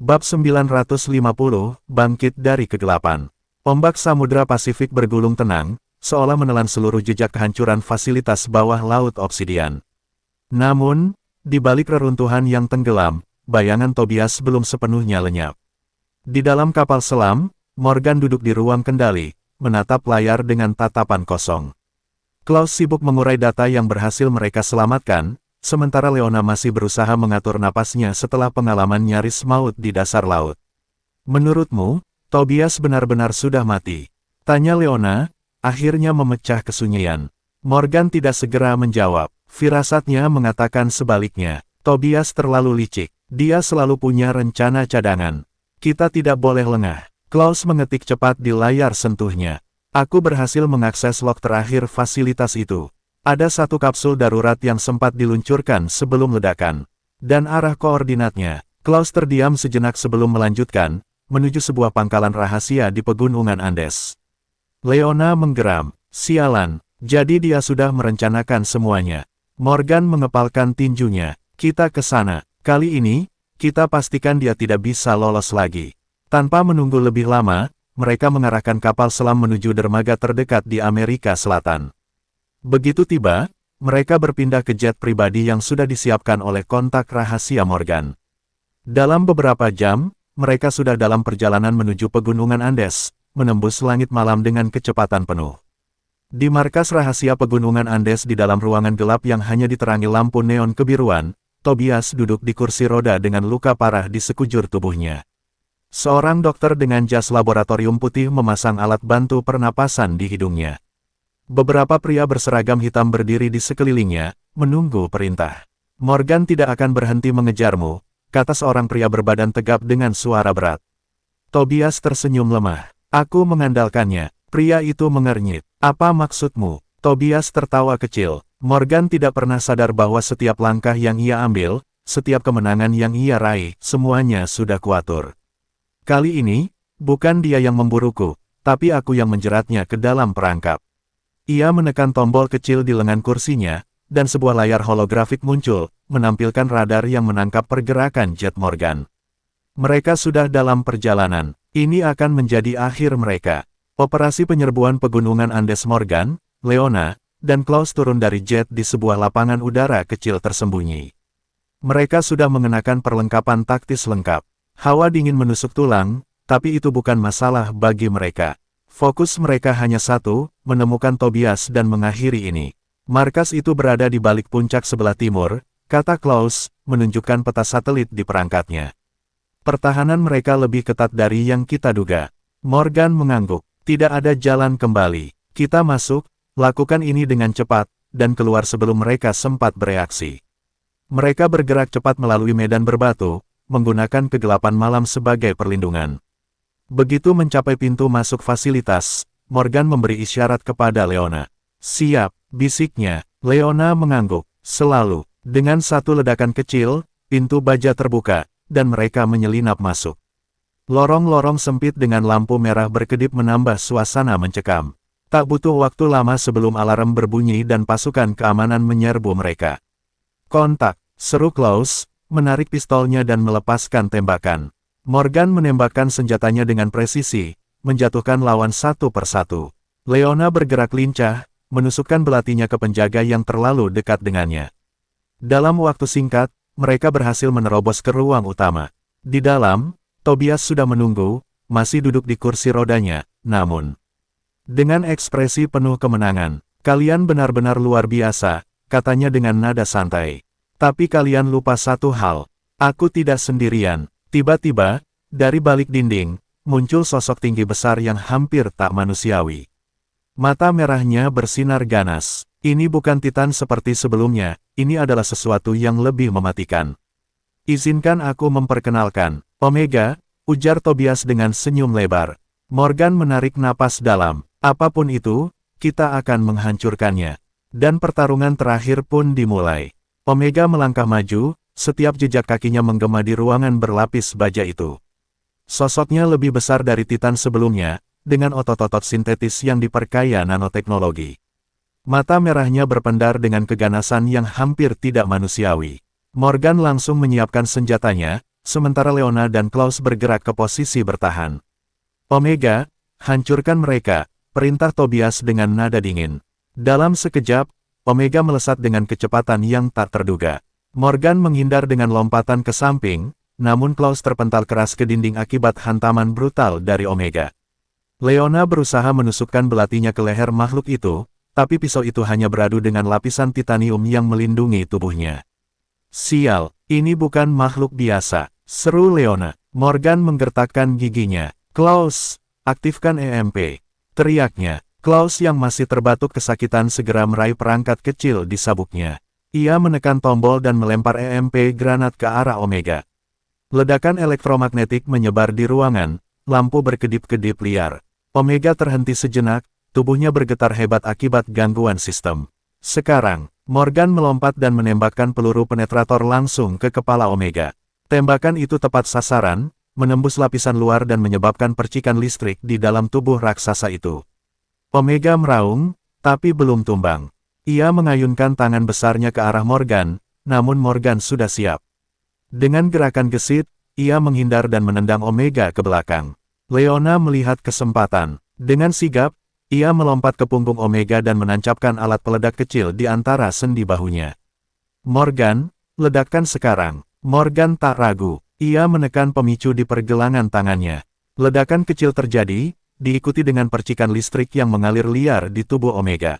Bab 950, Bangkit dari Kegelapan. Ombak Samudra Pasifik bergulung tenang, seolah menelan seluruh jejak kehancuran fasilitas bawah laut obsidian. Namun, di balik reruntuhan yang tenggelam, bayangan Tobias belum sepenuhnya lenyap. Di dalam kapal selam, Morgan duduk di ruang kendali, menatap layar dengan tatapan kosong. Klaus sibuk mengurai data yang berhasil mereka selamatkan, sementara Leona masih berusaha mengatur napasnya setelah pengalaman nyaris maut di dasar laut. "Menurutmu, Tobias benar-benar sudah mati?" tanya Leona, akhirnya memecah kesunyian. Morgan tidak segera menjawab. Firasatnya mengatakan sebaliknya. Tobias terlalu licik. Dia selalu punya rencana cadangan. Kita tidak boleh lengah. Klaus mengetik cepat di layar sentuhnya. "Aku berhasil mengakses log terakhir fasilitas itu. Ada satu kapsul darurat yang sempat diluncurkan sebelum ledakan. Dan arah koordinatnya." Klaus terdiam sejenak sebelum melanjutkan, menuju sebuah pangkalan rahasia di pegunungan Andes. Leona menggeram. "Sialan, jadi dia sudah merencanakan semuanya." Morgan mengepalkan tinjunya. "Kita ke sana. Kali ini, kita pastikan dia tidak bisa lolos lagi." Tanpa menunggu lebih lama, mereka mengarahkan kapal selam menuju dermaga terdekat di Amerika Selatan. Begitu tiba, mereka berpindah ke jet pribadi yang sudah disiapkan oleh kontak rahasia Morgan. Dalam beberapa jam, mereka sudah dalam perjalanan menuju pegunungan Andes, menembus langit malam dengan kecepatan penuh. Di markas rahasia pegunungan Andes di dalam ruangan gelap yang hanya diterangi lampu neon kebiruan, Tobias duduk di kursi roda dengan luka parah di sekujur tubuhnya. Seorang dokter dengan jas laboratorium putih memasang alat bantu pernapasan di hidungnya. Beberapa pria berseragam hitam berdiri di sekelilingnya, menunggu perintah. "Morgan tidak akan berhenti mengejarmu," kata seorang pria berbadan tegap dengan suara berat. Tobias tersenyum lemah. "Aku mengandalkannya." Pria itu mengernyit. "Apa maksudmu?" Tobias tertawa kecil. Morgan tidak pernah sadar bahwa setiap langkah yang ia ambil, setiap kemenangan yang ia raih, semuanya sudah kuatur. "Kali ini, bukan dia yang memburuku, tapi aku yang menjeratnya ke dalam perangkap." Ia menekan tombol kecil di lengan kursinya, dan sebuah layar holografik muncul, menampilkan radar yang menangkap pergerakan jet Morgan. Mereka sudah dalam perjalanan. Ini akan menjadi akhir mereka. Operasi penyerbuan pegunungan Andes. Morgan, Leona, dan Klaus turun dari jet di sebuah lapangan udara kecil tersembunyi. Mereka sudah mengenakan perlengkapan taktis lengkap. Hawa dingin menusuk tulang, tapi itu bukan masalah bagi mereka. Fokus mereka hanya satu, menemukan Tobias dan mengakhiri ini. "Markas itu berada di balik puncak sebelah timur," kata Klaus, menunjukkan peta satelit di perangkatnya. "Pertahanan mereka lebih ketat dari yang kita duga." Morgan mengangguk. "Tidak ada jalan kembali. Kita masuk, lakukan ini dengan cepat, dan keluar sebelum mereka sempat bereaksi." Mereka bergerak cepat melalui medan berbatu, menggunakan kegelapan malam sebagai perlindungan. Begitu mencapai pintu masuk fasilitas, Morgan memberi isyarat kepada Leona. "Siap," bisiknya. Leona mengangguk. "Selalu." Dengan satu ledakan kecil, pintu baja terbuka, dan mereka menyelinap masuk. Lorong-lorong sempit dengan lampu merah berkedip menambah suasana mencekam. Tak butuh waktu lama sebelum alarm berbunyi dan pasukan keamanan menyerbu mereka. "Kontak," seru Klaus, menarik pistolnya dan melepaskan tembakan. Morgan menembakkan senjatanya dengan presisi, menjatuhkan lawan satu persatu. Leona bergerak lincah, menusukkan belatinya ke penjaga yang terlalu dekat dengannya. Dalam waktu singkat, mereka berhasil menerobos ke ruang utama. Di dalam, Tobias sudah menunggu, masih duduk di kursi rodanya, namun dengan ekspresi penuh kemenangan. "Kalian benar-benar luar biasa," katanya dengan nada santai. "Tapi kalian lupa satu hal. Aku tidak sendirian." Tiba-tiba, dari balik dinding, muncul sosok tinggi besar yang hampir tak manusiawi. Mata merahnya bersinar ganas. "Ini bukan Titan seperti sebelumnya, ini adalah sesuatu yang lebih mematikan. Izinkan aku memperkenalkan, Omega," ujar Tobias dengan senyum lebar. Morgan menarik napas dalam. "Apapun itu, kita akan menghancurkannya." Dan pertarungan terakhir pun dimulai. Omega melangkah maju, setiap jejak kakinya menggema di ruangan berlapis baja itu. Sosoknya lebih besar dari Titan sebelumnya, dengan otot-otot sintetis yang diperkaya nanoteknologi. Mata merahnya berpendar dengan keganasan yang hampir tidak manusiawi. Morgan langsung menyiapkan senjatanya, sementara Leona dan Klaus bergerak ke posisi bertahan. Omega, hancurkan mereka, perintah Tobias dengan nada dingin. Dalam sekejap, Omega melesat dengan kecepatan yang tak terduga. Morgan menghindar dengan lompatan ke samping, namun Klaus terpental keras ke dinding akibat hantaman brutal dari Omega. Leona berusaha menusukkan belatinya ke leher makhluk itu, tapi pisau itu hanya beradu dengan lapisan titanium yang melindungi tubuhnya. Sial, ini bukan makhluk biasa, seru Leona. Morgan menggertakkan giginya. Klaus, aktifkan EMP, teriaknya. Klaus yang masih terbatuk kesakitan segera meraih perangkat kecil di sabuknya. Ia menekan tombol dan melempar EMP granat ke arah Omega. Ledakan elektromagnetik menyebar di ruangan, lampu berkedip-kedip liar. Omega terhenti sejenak, tubuhnya bergetar hebat akibat gangguan sistem. Sekarang, Morgan melompat dan menembakkan peluru penetrator langsung ke kepala Omega. Tembakan itu tepat sasaran, menembus lapisan luar dan menyebabkan percikan listrik di dalam tubuh raksasa itu. Omega meraung, tapi belum tumbang. Ia mengayunkan tangan besarnya ke arah Morgan, namun Morgan sudah siap. Dengan gerakan gesit, ia menghindar dan menendang Omega ke belakang. Leona melihat kesempatan. Dengan sigap, ia melompat ke punggung Omega dan menancapkan alat peledak kecil di antara sendi bahunya. Morgan, ledakkan sekarang. Morgan tak ragu. Ia menekan pemicu di pergelangan tangannya. Ledakan kecil terjadi, diikuti dengan percikan listrik yang mengalir liar di tubuh Omega.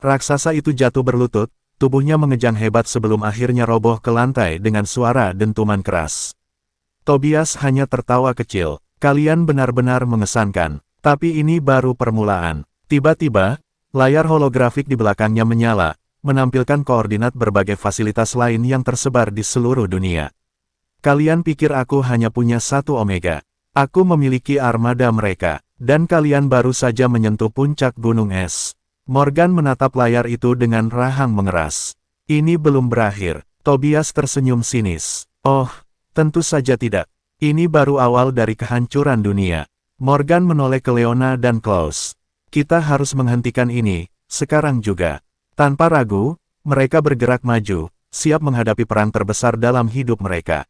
Raksasa itu jatuh berlutut, tubuhnya mengejang hebat sebelum akhirnya roboh ke lantai dengan suara dentuman keras. Tobias hanya tertawa kecil. Kalian benar-benar mengesankan. Tapi ini baru permulaan. Tiba-tiba, layar holografik di belakangnya menyala, menampilkan koordinat berbagai fasilitas lain yang tersebar di seluruh dunia. Kalian pikir aku hanya punya satu Omega? Aku memiliki armada mereka, dan kalian baru saja menyentuh puncak gunung es. Morgan menatap layar itu dengan rahang mengeras. Ini belum berakhir. Tobias tersenyum sinis. Oh, tentu saja tidak. Ini baru awal dari kehancuran dunia. Morgan menoleh ke Leona dan Klaus. Kita harus menghentikan ini, sekarang juga. Tanpa ragu, mereka bergerak maju, siap menghadapi perang terbesar dalam hidup mereka.